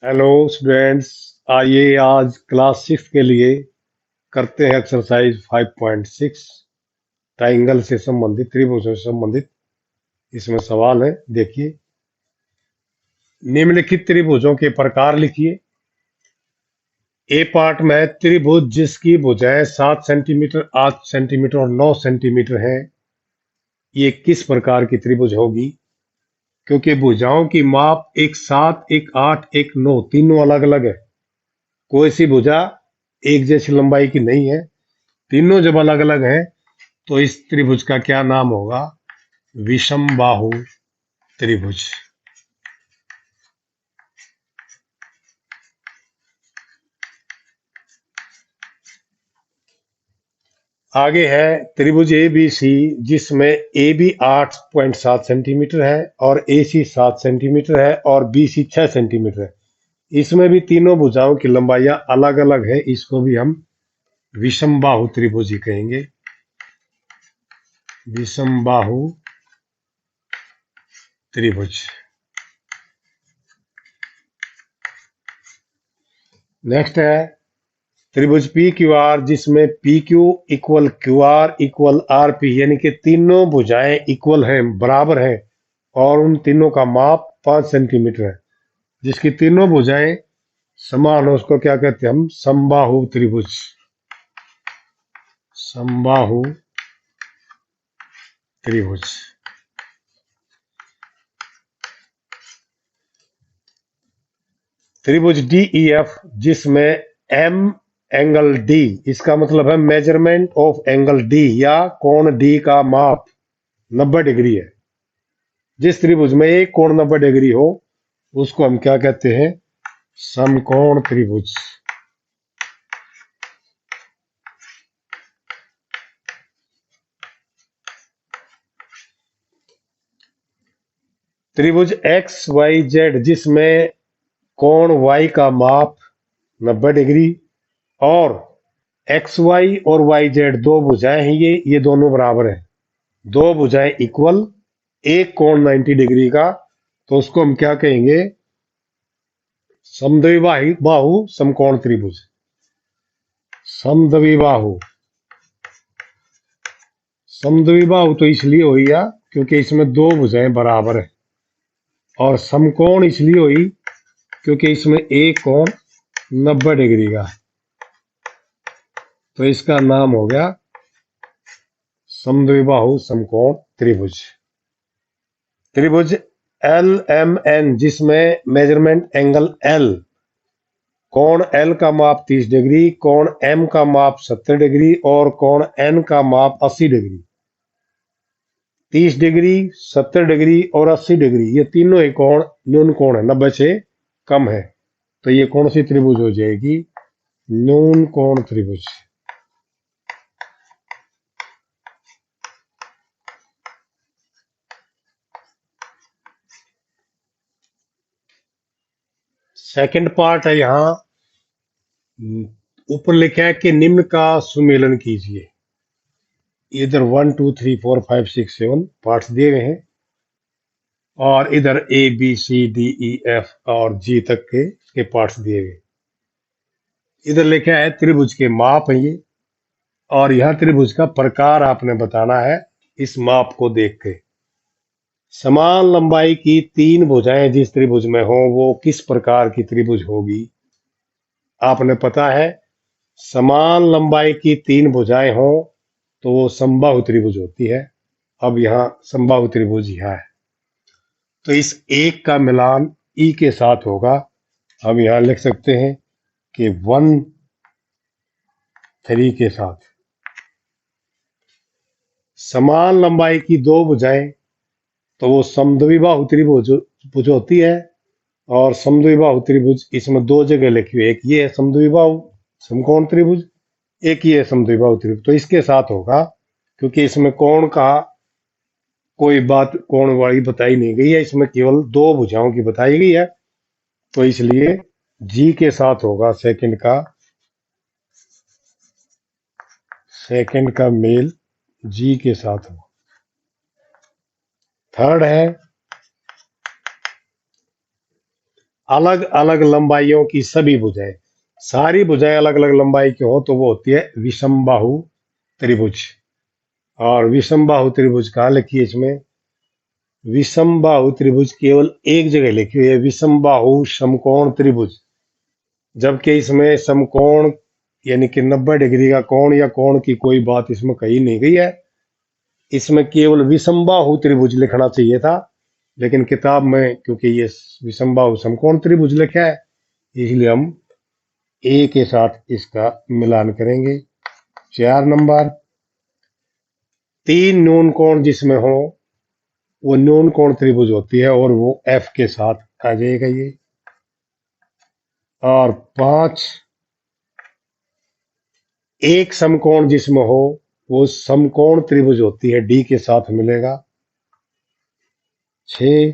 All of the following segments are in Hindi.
Hello students. आइए आज क्लास 6 के लिए करते हैं एक्सरसाइज 5.6। ट्राइंगल से संबंधित, त्रिभुजों से संबंधित इसमें सवाल है। देखिए, निम्नलिखित त्रिभुजों के प्रकार लिखिए। ए पार्ट में त्रिभुज जिसकी भुजाएं 7 सेंटीमीटर, 8 सेंटीमीटर और 9 सेंटीमीटर है, ये किस प्रकार की त्रिभुज होगी? क्योंकि भुजाओं की माप एक 7, एक 8, एक 9 तीनों अलग अलग है। कोई सी भुजा एक जैसी लंबाई की नहीं है। तीनों जब अलग अलग है तो इस त्रिभुज का क्या नाम होगा? विषमबाहु त्रिभुज। आगे है त्रिभुज ए बी सी, जिसमें ए बी 8.7 सेंटीमीटर है और ए सी 7 सेंटीमीटर है और बी सी 6 सेंटीमीटर है। इसमें भी तीनों भुजाओं की लंबाइयां अलग अलग है। इसको भी हम विषमबाहु त्रिभुज ही कहेंगे। विषमबाहु त्रिभुज। नेक्स्ट है त्रिभुज पी क्यू आर, जिसमें P Q equal Q R equal R P, यानी कि तीनों भुजाएं इक्वल हैं, बराबर हैं, और उन तीनों का माप 5 सेंटीमीटर है। जिसकी तीनों भुजाएं समान हो उसको क्या कहते हैं? हम समबाहु त्रिभुज। समबाहु त्रिभुज। त्रिभुज डी ई एफ, जिसमें एम एंगल डी, इसका मतलब है मेजरमेंट ऑफ एंगल डी या कोण डी का माप 90 डिग्री है। जिस त्रिभुज में एक कोण 90 डिग्री हो उसको हम क्या कहते हैं? समकोण त्रिभुज। त्रिभुज एक्स वाई जेड, जिसमें कोण वाई का माप 90 डिग्री और एक्स वाई और वाई जेड दो भुजाएं हैं, ये दोनों बराबर हैं। दो भुजाएं इक्वल, एक कोण 90 डिग्री का, तो उसको हम क्या कहेंगे? समद्विबाहु समकोण त्रिभुज। समद्विबाहु। समद्विबाहु तो इसलिए हुई या क्योंकि इसमें दो भुजाएं बराबर है, और समकोण इसलिए हुई क्योंकि इसमें एक कोण 90 डिग्री का है। तो इसका नाम हो गया समद्विबाहु समकोण त्रिभुज। त्रिभुज एल एम एन, जिसमें मेजरमेंट एंगल एल, कोण एल का माप 30 डिग्री, कोण एम का माप 70 डिग्री और कोण एन का माप 80 डिग्री। 30 डिग्री, 70 डिग्री और 80 डिग्री, ये तीनों ही कोण न्यून कोण है, 90 से कम है। तो ये कौन सी त्रिभुज हो जाएगी? न्यून कोण त्रिभुज। सेकंड पार्ट है यहाँ। ऊपर लिखा है कि निम्न का सुमेलन कीजिए। इधर 1 2 3 4 5 6 7 पार्ट्स दिए गए हैं और इधर A B C D E F और जी तक के पार्ट्स दिए गए। इधर लिखा है त्रिभुज के माप है ये, और यह त्रिभुज का प्रकार आपने बताना है इस माप को देख के। समान लंबाई की तीन भुजाएं जिस त्रिभुज में हो वो किस प्रकार की त्रिभुज होगी? आपने पता है, समान लंबाई की तीन भुजाएं हो तो वो समबाहु त्रिभुज होती है। अब यहाँ समबाहु त्रिभुज यह है, तो इस एक का मिलान ई के साथ होगा। हम यहाँ लिख सकते हैं कि 1 3 के साथ। समान लंबाई की दो भुजाएं तो वो समद्विबाहु त्रिभुज भुज होती है, और समद्विबाहु त्रिभुज इसमें दो जगह लिखी हुई है, एक ये है समद्विबाहु समकोण त्रिभुज, एक ये है समद्विबाहु त्रिभुज। तो इसके साथ होगा क्योंकि इसमें कोण का कोई बात कोण वाली बताई नहीं गई है, इसमें केवल दो भुजाओं की बताई गई है। तो इसलिए जी के साथ होगा। सेकंड का मेल जी के साथ होगा। थर्ड है अलग अलग लंबाइयों की सभी भुजाएं, सारी भुजाएं अलग अलग लंबाई की हो तो वो होती है विषमबाहु त्रिभुज। और विषमबाहु त्रिभुज कहाँ लिखी है इसमें? विषमबाहु त्रिभुज केवल एक जगह लिखी हुई है, विषमबाहु समकोण त्रिभुज। जबकि इसमें समकोण यानी कि 90 डिग्री का कोण या कोण की कोई बात इसमें कही नहीं गई है। इसमें केवल विषमबाहु त्रिभुज लिखना चाहिए था, लेकिन किताब में क्योंकि ये विषमबाहु समकोण त्रिभुज लिखा है, इसलिए हम ए के साथ इसका मिलान करेंगे। 4 नंबर, 3 न्यून कोण जिसमें हो वो न्यून कोण त्रिभुज होती है और वो एफ के साथ आ जाएगा ये। और 5, एक समकोण जिसमें हो वो समकोण त्रिभुज होती है, डी के साथ मिलेगा। 6,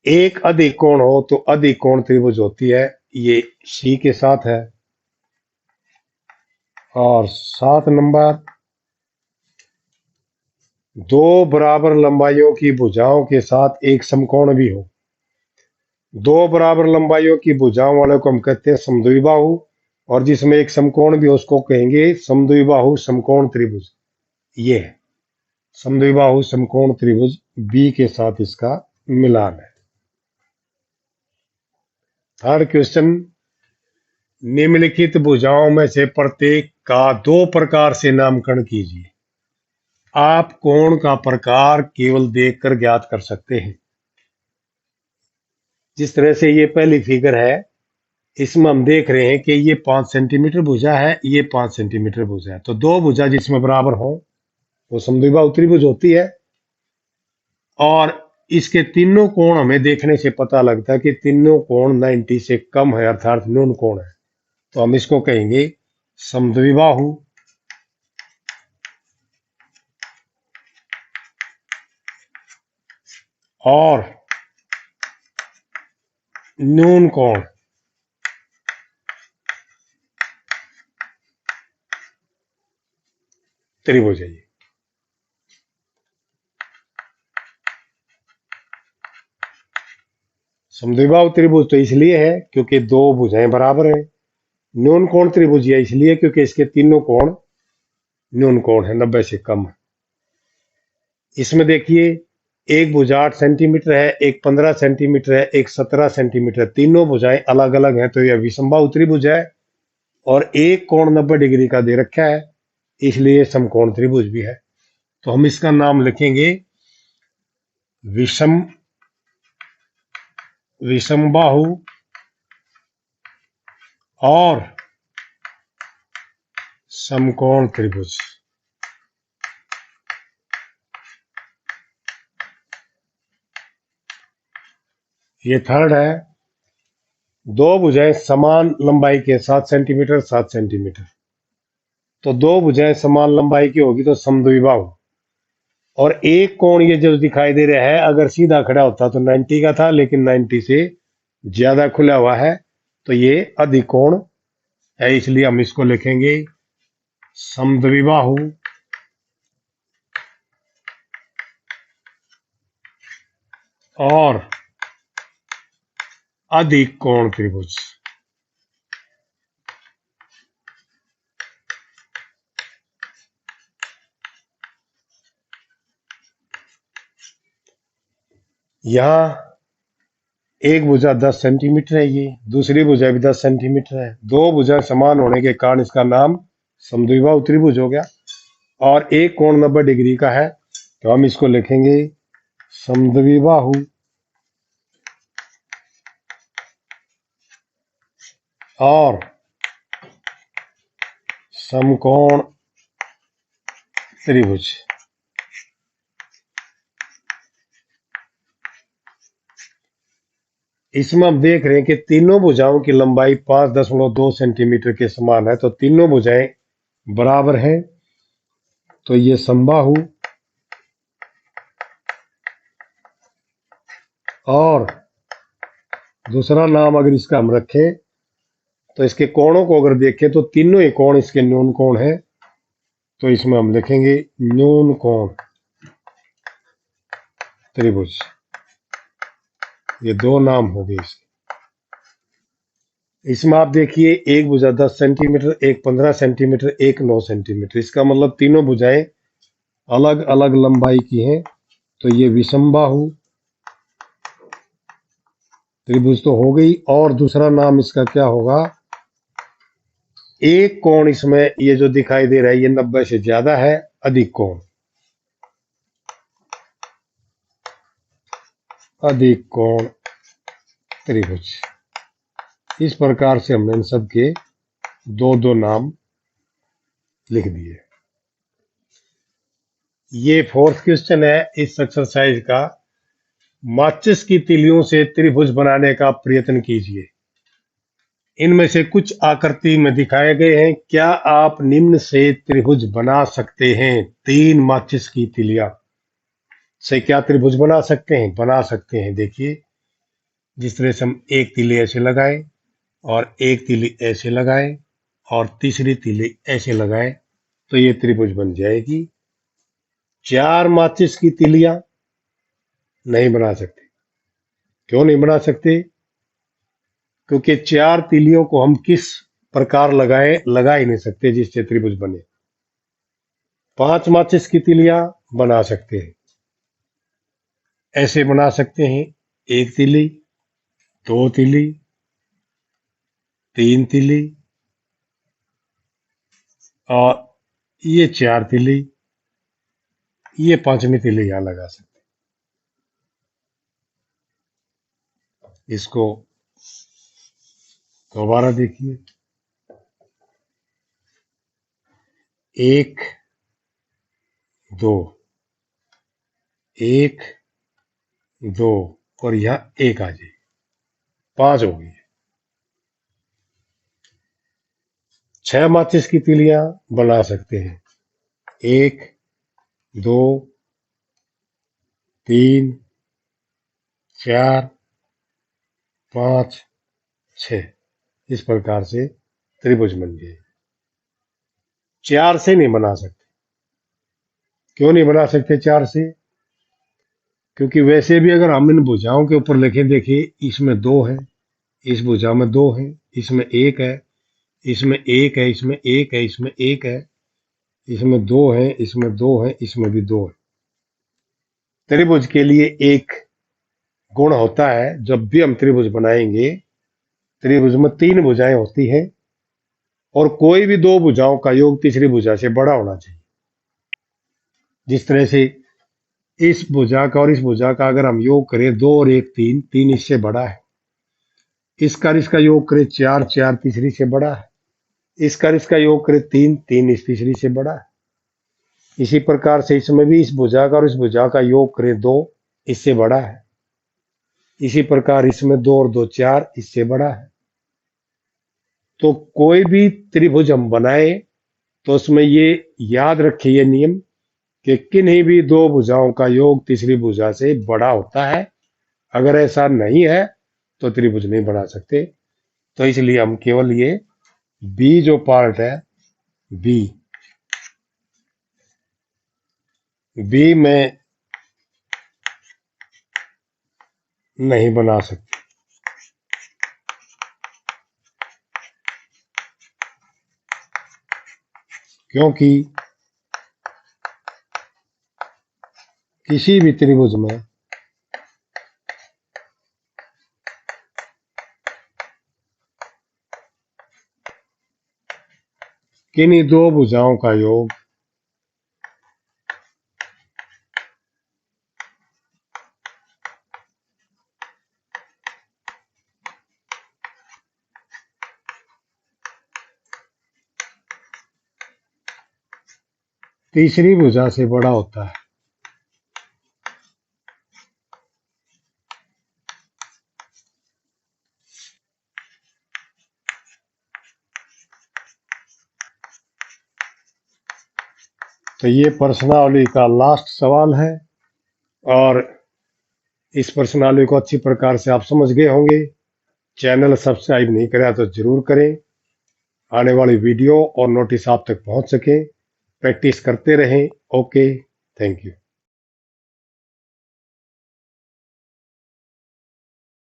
एक अधिक कोण हो तो अधिक कोण त्रिभुज होती है, ये सी के साथ है। और 7 नंबर, 2 बराबर लंबाइयों की भुजाओं के साथ एक समकोण भी हो। 2 बराबर लंबाइयों की भुजाओं वाले को हम कहते हैं समद्विबाहु, और जिसमें एक समकोण भी हो उसको कहेंगे समद्विबाहु समकोण त्रिभुज। ये है समद्विबाहु समकोण त्रिभुज, बी के साथ इसका मिलान है। थर्ड क्वेश्चन, निम्नलिखित भुजाओं में से प्रत्येक का 2 प्रकार से नामकरण कीजिए। आप कोण का प्रकार केवल देखकर ज्ञात कर सकते हैं। जिस तरह से ये पहली फिगर है, इसमें हम देख रहे हैं कि ये 5 सेंटीमीटर भुजा है, ये 5 सेंटीमीटर भुजा है, तो 2 भुजा जिसमें बराबर हो वो समद्विबाहु त्रिभुज होती है। और इसके तीनों कोण हमें देखने से पता लगता है कि तीनों कोण 90 से कम है, अर्थात न्यून कोण है, तो हम इसको कहेंगे समद्विबाहु। और न्यून कोण त्रिभुज है ये। समद्विबाहु त्रिभुज तो इसलिए है क्योंकि 2 भुजाएं बराबर हैं। न्यून कोण त्रिभुज है इसलिए क्योंकि इसके तीनों कोण न्यून कोण है, 90 से कम। इसमें देखिए, एक भुजा 8 सेंटीमीटर है, एक 15 सेंटीमीटर है, एक 17 सेंटीमीटर है, तीनों भुजाएं अलग अलग हैं, तो यह विषमबाहु त्रिभुज है। और एक कोण 90 डिग्री का दे रखा है, इसलिए समकोण त्रिभुज भी है। तो हम इसका नाम लिखेंगे विषमबाहु और समकोण त्रिभुज। ये थर्ड है, 2 भुजाएं समान लंबाई के 7 सेंटीमीटर 7 सेंटीमीटर, तो 2 भुजाएं समान लंबाई की होगी तो समद्विबाहु। और एक कोण ये जो दिखाई दे रहा है, अगर सीधा खड़ा होता तो 90 का था, लेकिन 90 से ज्यादा खुला हुआ है, तो ये अधिक कोण है, इसलिए हम इसको लिखेंगे समद्विबाहु और अधिक कोण त्रिभुज। यहां एक भुजा 10 सेंटीमीटर है, ये दूसरी भुजा भी 10 सेंटीमीटर है, 2 भुजा समान होने के कारण इसका नाम समद्विबाहु त्रिभुज हो गया। और एक कोण 90 डिग्री का है, तो हम इसको लिखेंगे समद्विबाहु और समकोण त्रिभुज। इसमें हम देख रहे हैं कि तीनों भुजाओं की लंबाई 5.2 सेंटीमीटर के समान है, तो तीनों भुजाएं बराबर हैं, तो ये समबाहु और दूसरा नाम अगर इसका हम रखें तो इसके कोणों को अगर देखें तो तीनों ही कोण इसके न्यून कोण है, तो इसमें हम लिखेंगे न्यून कोण त्रिभुज। ये दो नाम हो गए इसके। इसमें आप देखिए, एक भुजा 10 सेंटीमीटर, एक 15 सेंटीमीटर, एक 9 सेंटीमीटर। इसका मतलब तीनों भुजाएं अलग अलग लंबाई की हैं। तो ये विषमबाहु त्रिभुज तो हो गई। और दूसरा नाम इसका क्या होगा? एक कोण इसमें ये जो दिखाई दे रहा है ये 90 से ज्यादा है, अधिक कोण। अधिक कोण त्रिभुज। इस प्रकार से हमने इन सब के दो दो नाम लिख दिए। ये फोर्थ क्वेश्चन है इस एक्सरसाइज का। माचिस की तीलियों से त्रिभुज बनाने का प्रयत्न कीजिए। इनमें से कुछ आकृति में दिखाए गए हैं, क्या आप निम्न से त्रिभुज बना सकते हैं? 3 माचिस की तीलियां से क्या त्रिभुज बना सकते हैं? बना सकते हैं। देखिए, जिस तरह से हम एक तीली ऐसे लगाए और एक तीली ऐसे लगाए और तीसरी तीली ऐसे लगाए तो ये त्रिभुज बन जाएगी। 4 माचिस की तीलियां नहीं बना सकते। क्यों नहीं बना सकते? क्योंकि 4 तीलियों को हम किस प्रकार लगा ही नहीं सकते जिससे त्रिभुज बने। 5 माचिस की तीलियां बना सकते हैं। ऐसे बना सकते हैं, एक तीली, 2 तीली, 3 तीली और ये 4 तीली, ये 5वीं तीली यहां लगा सकते हैं। इसको दोबारा देखिए, 1 2 1 2 और यहां 1 आ जाए, 5 हो गई। 6 माचिस की तीलियां बना सकते हैं, 1 2 3 4 5 6। इस प्रकार से त्रिभुज बन गए। 4 से नहीं बना सकते। क्यों नहीं बना सकते 4 से? क्योंकि वैसे भी अगर हम इन भुजाओं के ऊपर लिखें, देखिए इसमें 2 है, इस भुजा में 2 है, इसमें 1 है, इसमें 1 है, इसमें 1 है, इसमें 1 है, इसमें 2 है, इसमें 2 है, इसमें भी 2 है। त्रिभुज के लिए एक गुण होता है, जब भी हम त्रिभुज बनाएंगे, त्रिभुज में 3 भुजाएं होती हैं और कोई भी 2 भुजाओं का योग तीसरी भुजा से बड़ा होना चाहिए। जिस तरह से इस भुजा का और इस भुजा का अगर हम योग करें 2 और 1 3, 3 इससे बड़ा है। इसका और इसका योग करें 4, 4 तीसरी से बड़ा है। इसका और इसका योग करें 3, 3 इस तीसरी से बड़ा है। इसी प्रकार से इसमें भी इस भुजा का और इस भुजा का योग करें 2, इससे बड़ा है। इसी प्रकार इसमें 2 और 2 4, इससे बड़ा है। तो कोई भी त्रिभुज हम बनाए तो उसमें ये याद रखिए ये नियम कि किन्हीं भी 2 भुजाओं का योग तीसरी भुजा से बड़ा होता है। अगर ऐसा नहीं है तो त्रिभुज नहीं बना सकते। तो इसलिए हम केवल ये बी जो पार्ट है, बी बी में नहीं बना सकते। क्योंकि किसी भी त्रिभुज में किन्हीं 2 भुजाओं का योग तीसरी भुजा से बड़ा होता है। तो ये प्रश्नावली का लास्ट सवाल है और इस प्रश्नावली को अच्छी प्रकार से आप समझ गए होंगे। चैनल सब्सक्राइब नहीं करा तो जरूर करें। आने वाली वीडियो और नोटिस आप तक पहुंच सके। प्रैक्टिस करते रहें। Okay, thank you.